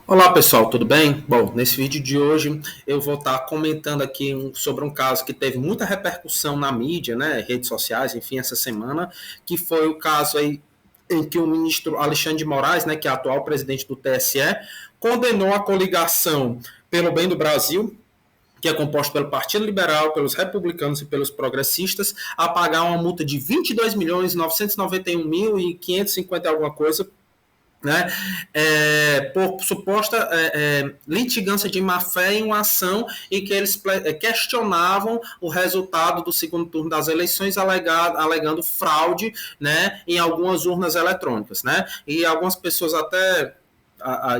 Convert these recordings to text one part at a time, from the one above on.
Olá pessoal, tudo bem? Bom, nesse vídeo de hoje eu vou estar comentando aqui sobre um caso que teve muita repercussão na mídia, né, redes sociais, enfim, essa semana, que foi o caso aí em que o ministro Alexandre de Moraes, né, que é atual presidente do TSE, condenou a coligação pelo bem do Brasil, que é composto pelo Partido Liberal, pelos republicanos e pelos progressistas, a pagar uma multa de 22.991.550 alguma coisa, né, por suposta litigância de má-fé em uma ação em que eles questionavam o resultado do segundo turno das eleições, alegando fraude, né, em algumas urnas eletrônicas, né, e algumas pessoas até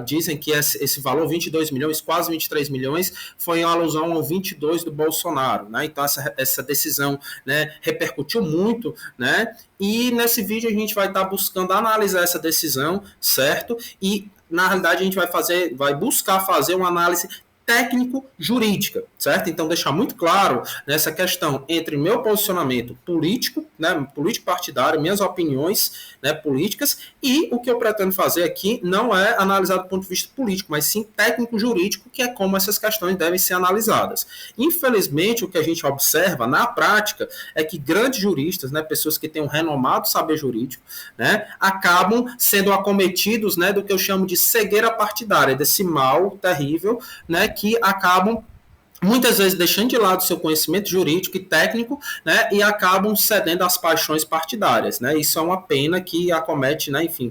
dizem que esse valor, 22 milhões, quase 23 milhões, foi em alusão ao 22 do Bolsonaro, né? Então essa decisão, né, repercutiu muito, né? E nesse vídeo a gente vai estar buscando analisar essa decisão, certo? E na realidade a gente vai buscar fazer uma análise técnico-jurídica, certo? Então, deixar muito claro nessa questão entre meu posicionamento político, né, político-partidário, minhas opiniões, né, políticas, e o que eu pretendo fazer aqui não é analisar do ponto de vista político, mas sim técnico-jurídico, que é como essas questões devem ser analisadas. Infelizmente, o que a gente observa na prática é que grandes juristas, né, pessoas que têm um renomado saber jurídico, né, acabam sendo acometidos, né, do que eu chamo de cegueira partidária, desse mal terrível, né, que acabam muitas vezes deixando de lado seu conhecimento jurídico e técnico, né, e acabam cedendo às paixões partidárias, né, isso é uma pena que acomete, né, enfim,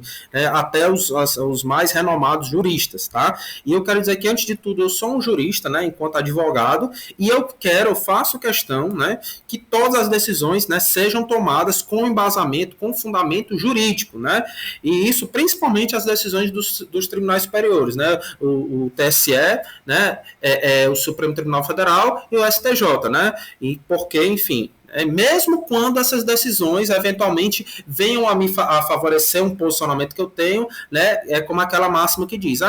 até os mais renomados juristas, tá, e eu quero dizer que, antes de tudo, eu sou um jurista, né, enquanto advogado, e eu faço questão, né, que todas as decisões, né, sejam tomadas com embasamento, com fundamento jurídico, né, e isso principalmente as decisões dos tribunais superiores, né, o TSE, né, o Supremo Tribunal Federal e o STJ, né? E porque, enfim, mesmo quando essas decisões eventualmente venham a favorecer um posicionamento que eu tenho, né, é como aquela máxima que diz,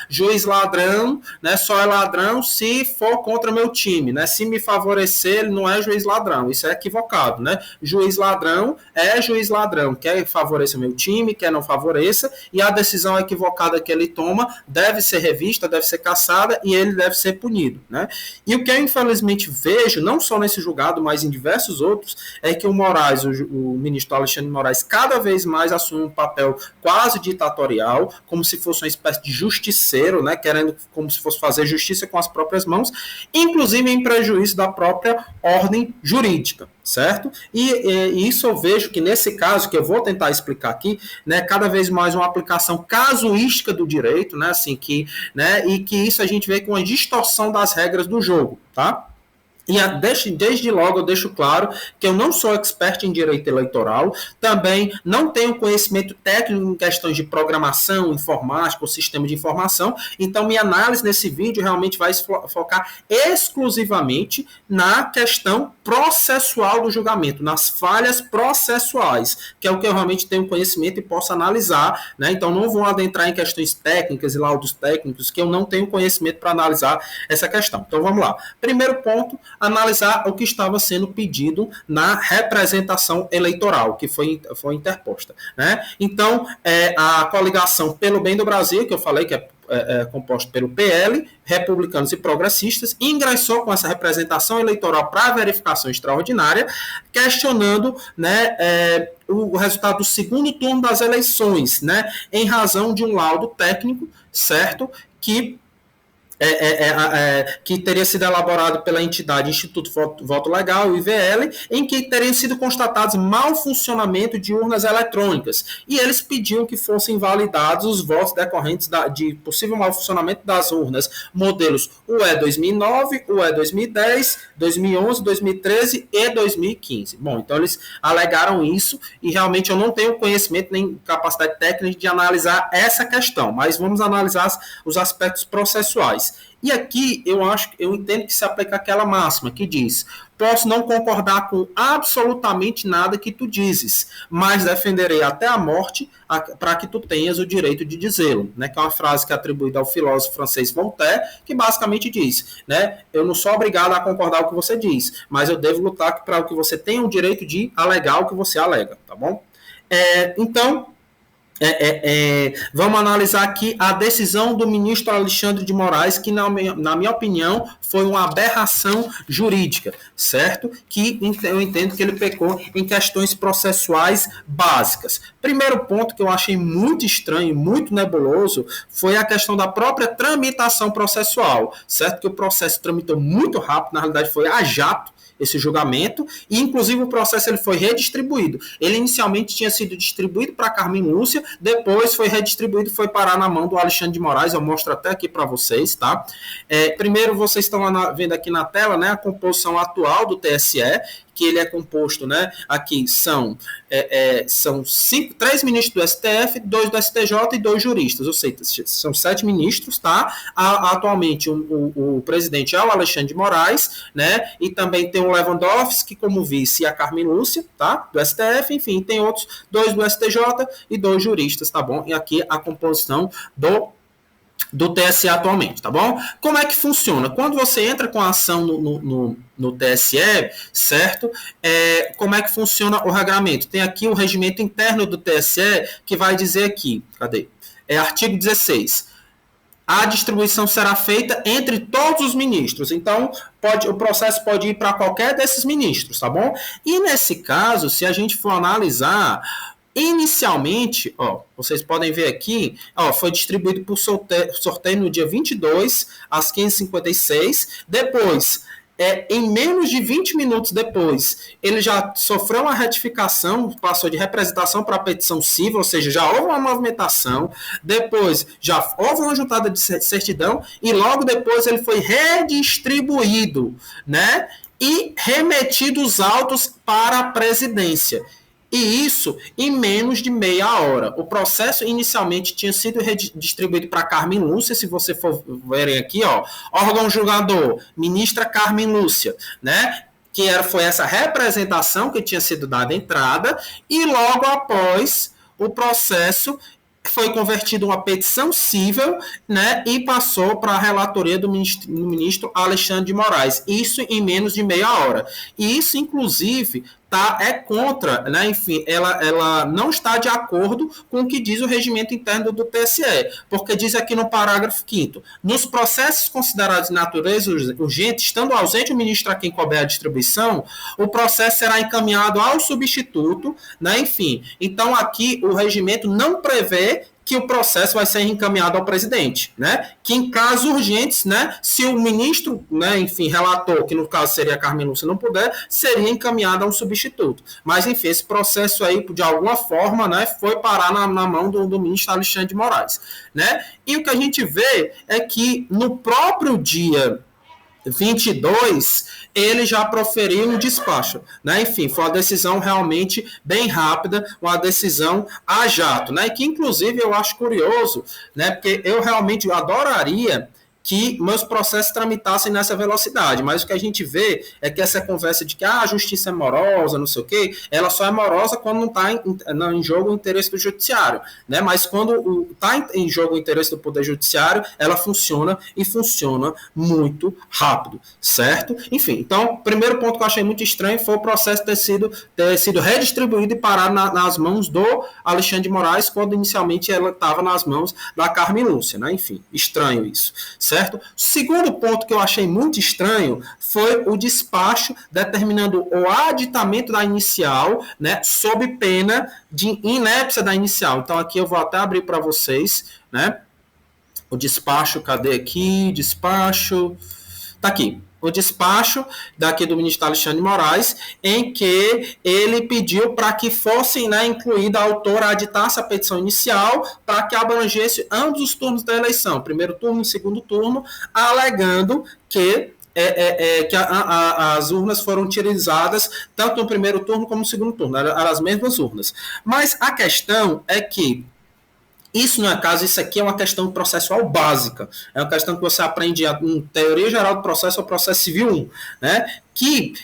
juiz ladrão, né, só é ladrão se for contra meu time, né, se me favorecer ele não é juiz ladrão, isso é equivocado, né, juiz ladrão é juiz ladrão, quer favoreça meu time, quer não favoreça, e a decisão equivocada que ele toma deve ser revista, deve ser cassada e ele deve ser punido, né, e o que eu infelizmente vejo, não só nesse julgado, mas em diversos outros, é que o Moraes, o ministro Alexandre de Moraes, cada vez mais assume um papel quase ditatorial, como se fosse uma espécie de justiceiro, né, querendo como se fosse fazer justiça com as próprias mãos, inclusive em prejuízo da própria ordem jurídica, certo? E isso eu vejo que nesse caso, que eu vou tentar explicar aqui, né, cada vez mais uma aplicação casuística do direito, né, assim, e que isso a gente vê com a distorção das regras do jogo, tá? E desde logo eu deixo claro que eu não sou expert em direito eleitoral, também não tenho conhecimento técnico em questões de programação, informática ou sistema de informação, então minha análise nesse vídeo realmente vai focar exclusivamente na questão processual do julgamento, nas falhas processuais, que é o que eu realmente tenho conhecimento e posso analisar, né? Então não vou adentrar em questões técnicas e laudos técnicos que eu não tenho conhecimento para analisar essa questão. Então vamos lá. Primeiro ponto, analisar o que estava sendo pedido na representação eleitoral, que foi interposta, né? Então, a coligação pelo bem do Brasil, que eu falei que é composto pelo PL, republicanos e progressistas, ingressou com essa representação eleitoral para verificação extraordinária, questionando, né, o resultado do segundo turno das eleições, né, em razão de um laudo técnico, certo, que teria sido elaborado pela entidade Instituto Voto Legal, o IVL, em que teriam sido constatados mau funcionamento de urnas eletrônicas. E eles pediam que fossem validados os votos decorrentes de possível mau funcionamento das urnas, modelos UE 2009, UE 2010, 2011, 2013 e 2015. Bom, então eles alegaram isso e realmente eu não tenho conhecimento nem capacidade técnica de analisar essa questão, mas vamos analisar os aspectos processuais. E aqui eu entendo que se aplica aquela máxima que diz: posso não concordar com absolutamente nada que tu dizes, mas defenderei até a morte para que tu tenhas o direito de dizê-lo, né? Que é uma frase que é atribuída ao filósofo francês Voltaire, que basicamente diz, né? Eu não sou obrigado a concordar com o que você diz, mas eu devo lutar para que você tenha o direito de alegar o que você alega, tá bom? Então, Vamos analisar aqui a decisão do ministro Alexandre de Moraes, que, na minha opinião, foi uma aberração jurídica, certo? Que eu entendo que ele pecou em questões processuais básicas. Primeiro ponto que eu achei muito estranho, muito nebuloso, foi a questão da própria tramitação processual, certo? Que o processo tramitou muito rápido, na realidade foi a jato, esse julgamento, e inclusive o processo ele foi redistribuído. Ele inicialmente tinha sido distribuído para Carmen Lúcia, depois foi redistribuído e foi parar na mão do Alexandre de Moraes, eu mostro até aqui para vocês, tá? Primeiro, vocês estão vendo aqui na tela, né, a composição atual do TSE, que ele é composto, né, aqui são 3 ministros do STF, 2 do STJ e 2 juristas, ou seja, são 7 ministros, tá? Atualmente o presidente é o Alexandre de Moraes, né, e também tem o Lewandowski como vice e a Carmen Lúcia, tá? Do STF, enfim, tem outros 2 do STJ e 2 juristas, tá bom? E aqui a composição do TSE atualmente, tá bom? Como é que funciona? Quando você entra com a ação no TSE, certo? Como é que funciona o regramento? Tem aqui o regimento interno do TSE que vai dizer aqui, cadê? Artigo 16. A distribuição será feita entre todos os ministros. Então, o processo pode ir para qualquer desses ministros, tá bom? E nesse caso, se a gente for analisar, inicialmente, vocês podem ver aqui, foi distribuído por sorteio no dia 22, às 15h56. Depois, em menos de 20 minutos depois, ele já sofreu uma retificação, passou de representação para petição civil, ou seja, já houve uma movimentação, depois já houve uma juntada de certidão e logo depois ele foi redistribuído, né? E remetido os autos para a presidência. E isso em menos de meia hora. O processo inicialmente tinha sido distribuído para Carmen Lúcia, se você for verem aqui, órgão julgador, ministra Carmen Lúcia, né? Que foi essa representação que tinha sido dada entrada, e logo após o processo foi convertido em uma petição civil, né, e passou para a relatoria do ministro Alexandre de Moraes. Isso em menos de meia hora. E isso, inclusive, é contra, né, enfim, ela não está de acordo com o que diz o regimento interno do TSE, porque diz aqui no parágrafo 5º, nos processos considerados de natureza urgente, estando ausente o ministro a quem couber a distribuição, o processo será encaminhado ao substituto, né, enfim. Então, aqui o regimento não prevê que o processo vai ser encaminhado ao presidente, né? Que em casos urgentes, né, se o ministro, né, enfim, relator, que no caso seria a Carmen Lúcia, não puder, seria encaminhado a um substituto. Mas, enfim, esse processo aí, de alguma forma, né, foi parar na mão do ministro Alexandre de Moraes, né? E o que a gente vê é que no próprio dia 22, ele já proferiu um despacho, né? Enfim, foi uma decisão realmente bem rápida, uma decisão a jato, né? E que, inclusive, eu acho curioso, né? Porque eu realmente adoraria que meus processos tramitassem nessa velocidade, mas o que a gente vê é que essa conversa de que a justiça é morosa, não sei o quê, ela só é morosa quando não está em jogo o interesse do judiciário, né? Mas quando está em jogo o interesse do poder judiciário, ela funciona e funciona muito rápido, certo? Enfim, então, o primeiro ponto que eu achei muito estranho foi o processo ter sido redistribuído e parar nas mãos do Alexandre de Moraes, quando inicialmente ela estava nas mãos da Carmen Lúcia, né? Enfim, estranho isso, certo? O segundo ponto que eu achei muito estranho foi o despacho determinando o aditamento da inicial, né, sob pena de inépcia da inicial. Então aqui eu vou até abrir para vocês, né? O despacho, cadê aqui? Despacho, tá aqui. O despacho daqui do ministro Alexandre de Moraes, em que ele pediu para que fosse, né, incluída a autora aditasse a petição inicial para que abrangesse ambos os turnos da eleição, primeiro turno e segundo turno, alegando que as urnas foram utilizadas tanto no primeiro turno como no segundo turno, eram as mesmas urnas. Mas a questão é que isso não é caso, isso aqui é uma questão processual básica. É uma questão que você aprende em Teoria Geral do Processo ou Processo Civil 1, né? Que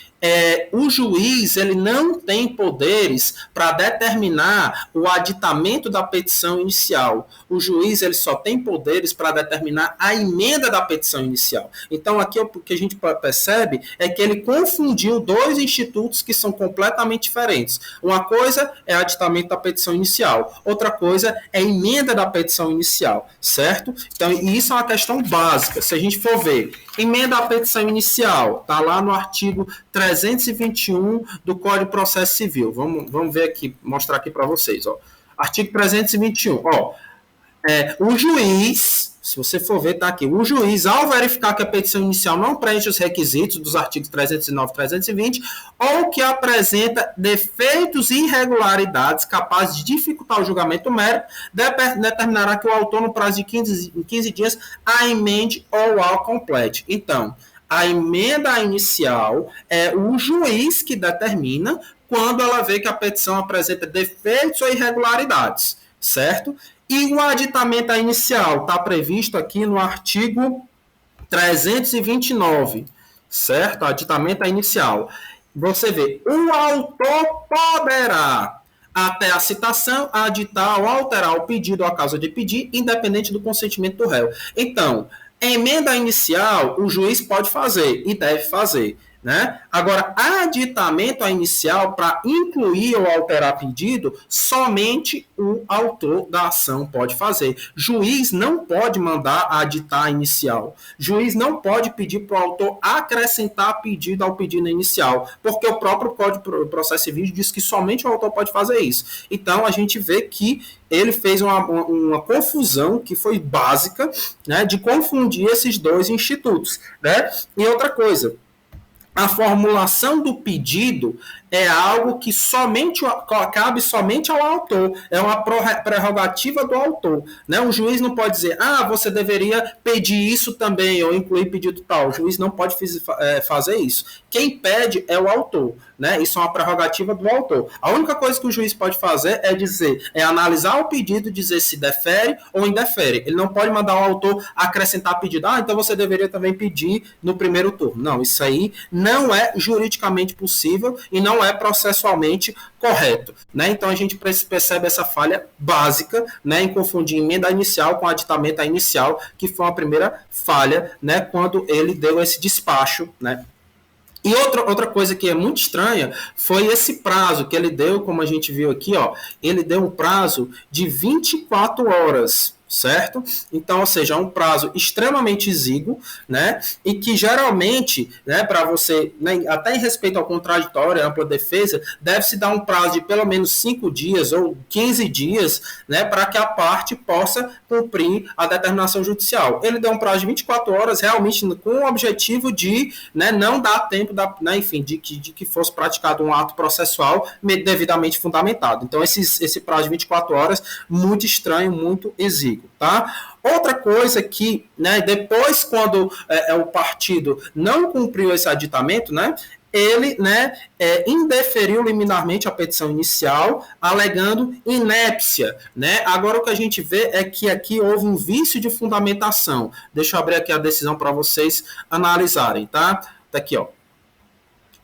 o juiz ele não tem poderes para determinar o aditamento da petição inicial. O juiz ele só tem poderes para determinar a emenda da petição inicial. Então, aqui o que a gente percebe é que ele confundiu dois institutos que são completamente diferentes. Uma coisa é aditamento da petição inicial, outra coisa é emenda da petição inicial, certo? Então, isso é uma questão básica. Se a gente for ver, emenda à petição inicial, está lá no artigo 321 do Código de Processo Civil. Vamos ver aqui, mostrar aqui para vocês. Ó. Artigo 321. Ó, o juiz, se você for ver, está aqui. O juiz, ao verificar que a petição inicial não preenche os requisitos dos artigos 309 e 320, ou que apresenta defeitos e irregularidades capazes de dificultar o julgamento do mérito, determinará que o autor, no prazo de 15 dias, a emende ou a complete. Então, a emenda inicial é o juiz que determina quando ela vê que a petição apresenta defeitos ou irregularidades, certo? E o aditamento inicial está previsto aqui no artigo 329, certo? Aditamento inicial. Você vê, o autor poderá, até a citação, aditar ou alterar o pedido ou a causa de pedir, independente do consentimento do réu. Então, emenda inicial, o juiz pode fazer e deve fazer. Né? Agora, aditamento inicial para incluir ou alterar pedido, somente o autor da ação pode fazer. Juiz não pode mandar aditar inicial. Juiz não pode pedir para o autor acrescentar pedido ao pedido inicial, porque o próprio Código de Processo Civil diz que somente o autor pode fazer isso. Então, a gente vê que ele fez uma confusão que foi básica, né, de confundir esses dois institutos. Né? E outra coisa, a formulação do pedido é algo que cabe somente ao autor, é uma prerrogativa do autor. Né? O juiz não pode dizer, você deveria pedir isso também, ou incluir pedido tal. O juiz não pode fazer isso. Quem pede é o autor. Né? Isso é uma prerrogativa do autor. A única coisa que o juiz pode fazer é analisar o pedido e dizer se defere ou indefere. Ele não pode mandar o autor acrescentar pedido. Então você deveria também pedir no primeiro turno. Não, isso aí não é juridicamente possível e não é processualmente correto. Né? Então a gente percebe essa falha básica, né, em confundir emenda inicial com aditamento inicial, que foi a primeira falha, né, quando ele deu esse despacho, né? E outra coisa que é muito estranha foi esse prazo que ele deu, como a gente viu aqui, ó, ele deu um prazo de 24 horas, certo? Então, ou seja, é um prazo extremamente exíguo, né? E que geralmente, né, para você, né, até em respeito ao contraditório, ampla defesa, deve-se dar um prazo de pelo menos 5 dias ou 15 dias, né, para que a parte possa cumprir a determinação judicial. Ele deu um prazo de 24 horas, realmente com o objetivo de, né, não dar tempo, né, enfim, de que fosse praticado um ato processual devidamente fundamentado. Então, esse prazo de 24 horas, muito estranho, muito exíguo. Tá? Outra coisa que, né, depois, quando o partido não cumpriu esse aditamento, né, ele, né, indeferiu liminarmente a petição inicial, alegando inépcia. Né? Agora, o que a gente vê é que aqui houve um vício de fundamentação. Deixa eu abrir aqui a decisão para vocês analisarem. Tá? Tá aqui, ó.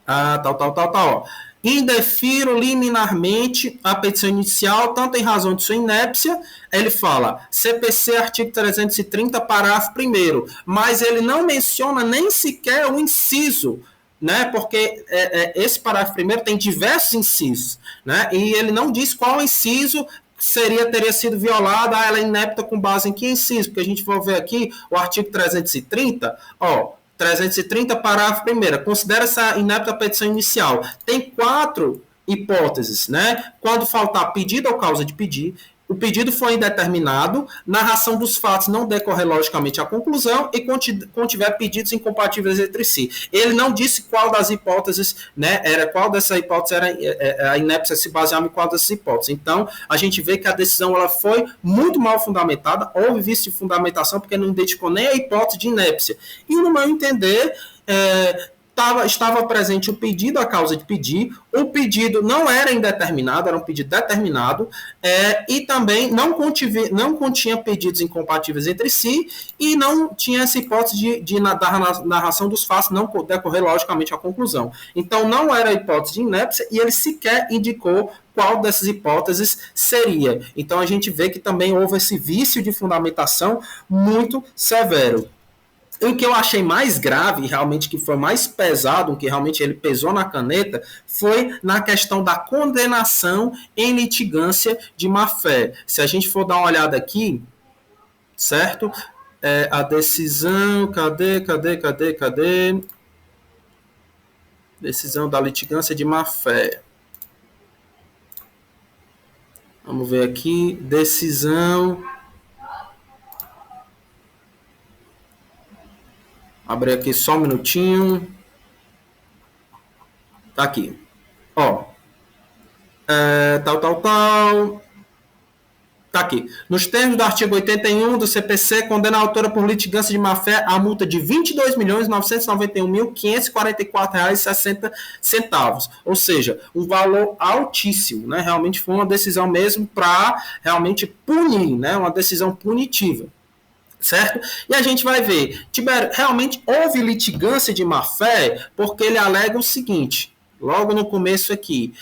Ó. Indefiro liminarmente a petição inicial, tanto em razão de sua inépcia, ele fala, CPC, artigo 330, parágrafo 1º, mas ele não menciona nem sequer o inciso, né, porque esse parágrafo 1º tem diversos incisos, né, e ele não diz qual inciso teria sido violada, ela é inepta com base em que inciso, porque a gente vai ver aqui o artigo 330, ó, 330, parágrafo 1º, considera essa inepta a petição inicial. Tem 4 hipóteses, né? Quando faltar pedido ou causa de pedir, o pedido foi indeterminado, narração dos fatos não decorrer logicamente à conclusão e contiver pedidos incompatíveis entre si. Ele não disse qual das hipóteses, né, qual dessa hipótese era a inépcia, se baseava em qual dessas hipóteses. Então, a gente vê que a decisão ela foi muito mal fundamentada, houve vício de fundamentação, porque não identificou nem a hipótese de inépcia. E, no meu entender, estava presente o pedido, a causa de pedir, o pedido não era indeterminado, era um pedido determinado, e também não continha pedidos incompatíveis entre si, e não tinha essa hipótese de narração dos fatos não decorrer logicamente à conclusão. Então, não era a hipótese de inépcia, e ele sequer indicou qual dessas hipóteses seria. Então, a gente vê que também houve esse vício de fundamentação muito severo. O que eu achei mais grave, realmente que foi mais pesado, que realmente ele pesou na caneta, foi na questão da condenação em litigância de má-fé. Se a gente for dar uma olhada aqui, certo? A decisão, cadê? Decisão da litigância de má-fé. Vamos ver aqui, decisão... Abrir aqui só um minutinho. Tá aqui. Ó. Tá aqui. Nos termos do artigo 81 do CPC, condena a autora por litigância de má-fé a multa de R$ 22.991.544,60. Ou seja, um valor altíssimo, né? Realmente foi uma decisão mesmo para realmente punir, né? Uma decisão punitiva. Certo? E a gente vai ver, Tibério, realmente houve litigância de má-fé porque ele alega o seguinte, logo no começo aqui,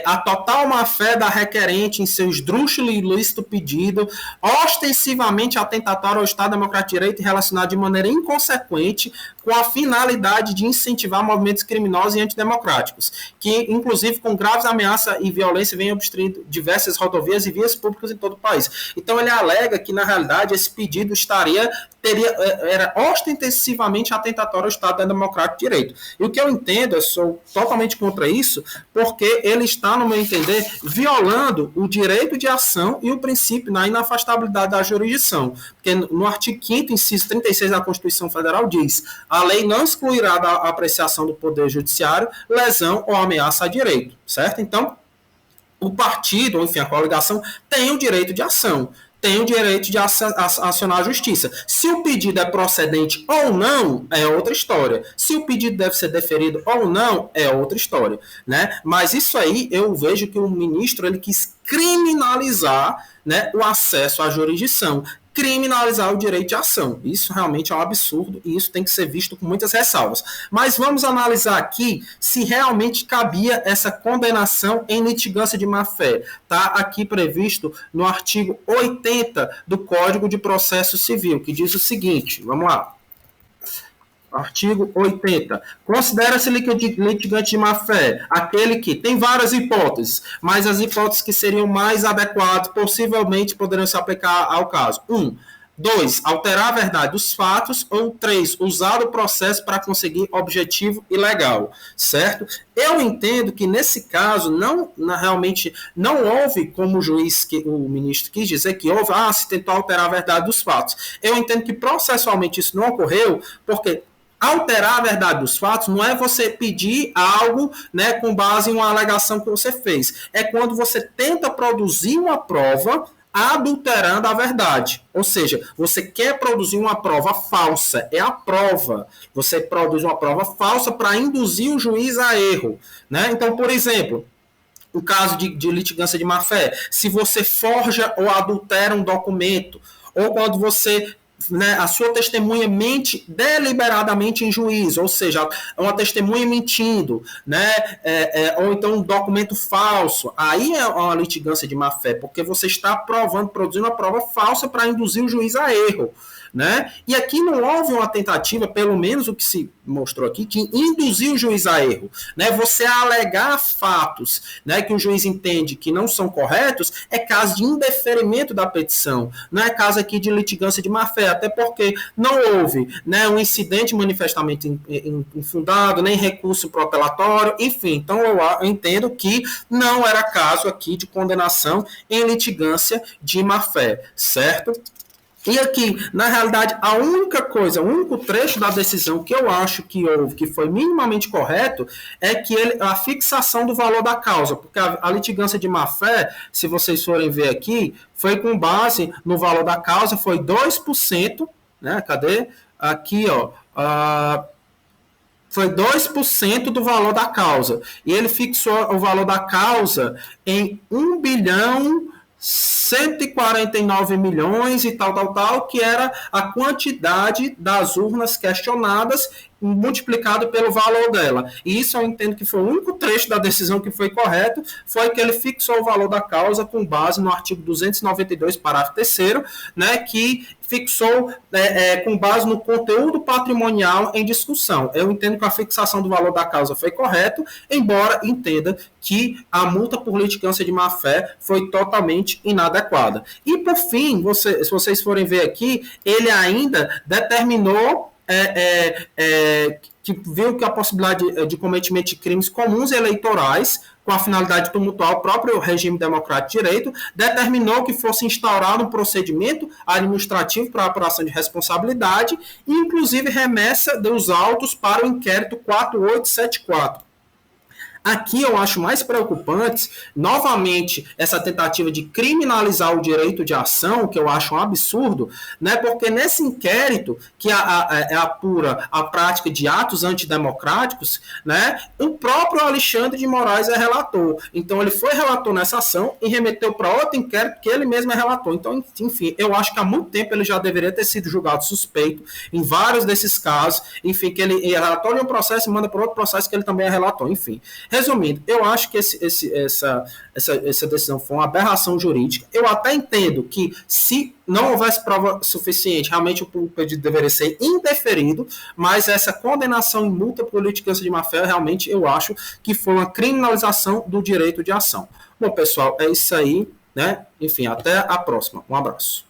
a total má-fé da requerente em seu esdrúxulo e ilícito pedido, ostensivamente atentatório ao Estado Democrático de Direito e relacionado de maneira inconsequente com a finalidade de incentivar movimentos criminosos e antidemocráticos, que, inclusive, com graves ameaças e violência, vem obstruindo diversas rodovias e vias públicas em todo o país. Então, ele alega que, na realidade, esse pedido era ostensivamente atentatório ao Estado Democrático de Direito. E o que eu entendo, eu sou totalmente contra isso, porque ele está, no meu entender, violando o direito de ação e o princípio na inafastabilidade da jurisdição. Porque no artigo 5º, inciso 36 da Constituição Federal, diz: a lei não excluirá da apreciação do Poder Judiciário lesão ou ameaça a direito, certo? Então, o partido, ou enfim, a coligação, tem o direito de ação, tem o direito de acionar a justiça. Se o pedido é procedente ou não, é outra história. Se o pedido deve ser deferido ou não, é outra história, né? Mas isso aí, eu vejo que o ministro ele quis criminalizar, né, o acesso à jurisdição, criminalizar o direito de ação. Isso realmente é um absurdo e isso tem que ser visto com muitas ressalvas. Mas vamos analisar aqui se realmente cabia essa condenação em litigância de má-fé. Está aqui previsto no artigo 80 do Código de Processo Civil, que diz o seguinte, vamos lá. Artigo 80. Considera-se litigante de má-fé aquele que tem várias hipóteses, mas as hipóteses que seriam mais adequadas possivelmente poderiam se aplicar ao caso. 1. 2. Alterar a verdade dos fatos. Ou 3. Usar o processo para conseguir objetivo ilegal. Certo? Eu entendo que nesse caso realmente não houve, como o ministro quis dizer, que houve, se tentou alterar a verdade dos fatos. Eu entendo que processualmente isso não ocorreu, porque alterar a verdade dos fatos não é você pedir algo, né, com base em uma alegação que você fez. É quando você tenta produzir uma prova adulterando a verdade. Ou seja, você quer produzir uma prova falsa. É a prova. Você produz uma prova falsa para induzir o juiz a erro, né? Então, por exemplo, o caso de litigância de má-fé, se você forja ou adultera um documento, ou quando você, né, a sua testemunha mente deliberadamente em juízo, ou seja, uma testemunha mentindo, né, ou então um documento falso, aí é uma litigância de má-fé, porque você está produzindo uma prova falsa para induzir o juiz a erro, né? E aqui não houve uma tentativa, pelo menos o que se mostrou aqui, de induzir o juiz a erro, né? Você alegar fatos, né, que o juiz entende que não são corretos, é caso de indeferimento da petição, não é caso aqui de litigância de má-fé, até porque não houve, né, um incidente manifestamente infundado, nem recurso protelatório, enfim, então eu entendo que não era caso aqui de condenação em litigância de má-fé, certo? E aqui, na realidade, a única coisa, o único trecho da decisão que eu acho que houve, que foi minimamente correto, é que a fixação do valor da causa, porque a litigância de má-fé, se vocês forem ver aqui, foi com base no valor da causa, foi 2%, né? Cadê? Aqui, ó, Foi 2% do valor da causa. E ele fixou o valor da causa em 1.149 milhões e tal, que era a quantidade das urnas questionadas multiplicado pelo valor dela. E isso eu entendo que foi o único trecho da decisão que foi correto, foi que ele fixou o valor da causa com base no artigo 292, parágrafo 3º, né, que fixou com base no conteúdo patrimonial em discussão. Eu entendo que a fixação do valor da causa foi correto, embora entenda que a multa por litigância de má-fé foi totalmente inadequada. E, por fim, se vocês forem ver aqui, ele ainda determinou que viu que a possibilidade de cometimento de crimes comuns eleitorais com a finalidade de tumultuar o próprio regime democrático de direito, determinou que fosse instaurado um procedimento administrativo para a apuração de responsabilidade e, inclusive, remessa dos autos para o inquérito 4874. Aqui eu acho mais preocupante, novamente, essa tentativa de criminalizar o direito de ação, que eu acho um absurdo, né? Porque nesse inquérito que apura a prática de atos antidemocráticos, né? O próprio Alexandre de Moraes é relator. Então, ele foi relator nessa ação e remeteu para outro inquérito que ele mesmo é relator. Então, enfim, eu acho que há muito tempo ele já deveria ter sido julgado suspeito em vários desses casos. Enfim, que ele é relator de um processo e manda para outro processo que ele também é relator. Enfim. Resumindo, eu acho que essa decisão foi uma aberração jurídica. Eu até entendo que, se não houvesse prova suficiente, realmente o pedido deveria ser indeferido, mas essa condenação em multa por litigância de má-fé, realmente eu acho que foi uma criminalização do direito de ação. Bom, pessoal, é isso aí, né? Enfim, até a próxima. Um abraço.